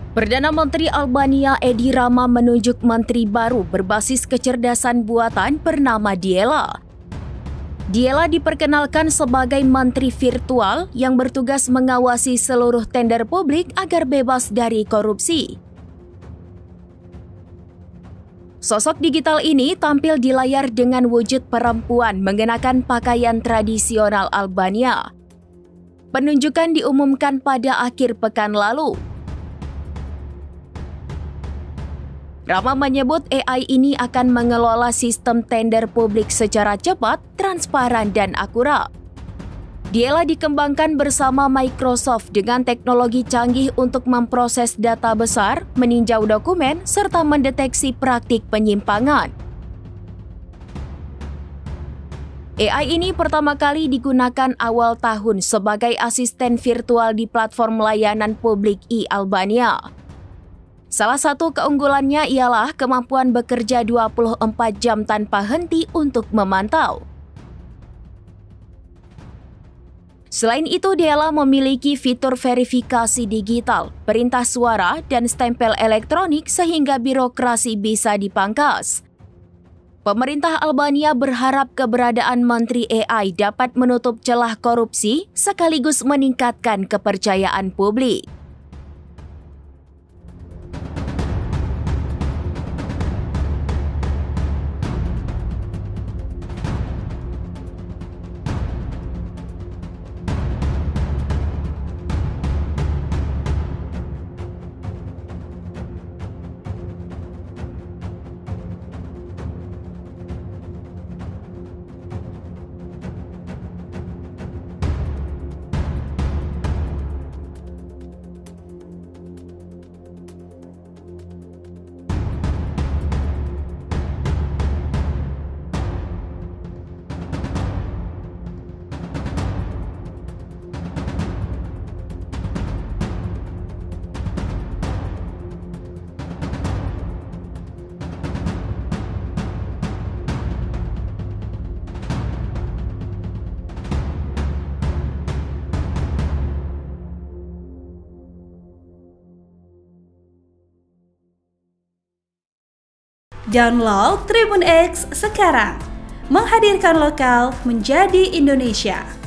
Perdana Menteri Albania Edi Rama menunjuk menteri baru berbasis kecerdasan buatan bernama Diela. Diela diperkenalkan sebagai menteri virtual yang bertugas mengawasi seluruh tender publik agar bebas dari korupsi. Sosok digital ini tampil di layar dengan wujud perempuan mengenakan pakaian tradisional Albania. Penunjukan diumumkan pada akhir pekan lalu. Rama menyebut AI ini akan mengelola sistem tender publik secara cepat, transparan, dan akurat. Diela dikembangkan bersama Microsoft dengan teknologi canggih untuk memproses data besar, meninjau dokumen, serta mendeteksi praktik penyimpangan. AI ini pertama kali digunakan awal tahun sebagai asisten virtual di platform layanan publik e-Albania. Salah satu keunggulannya ialah kemampuan bekerja 24 jam tanpa henti untuk memantau. Selain itu, Diela memiliki fitur verifikasi digital, perintah suara, dan stempel elektronik sehingga birokrasi bisa dipangkas. Pemerintah Albania berharap keberadaan Menteri AI dapat menutup celah korupsi sekaligus meningkatkan kepercayaan publik. Download Tribun X sekarang, menghadirkan lokal menjadi Indonesia.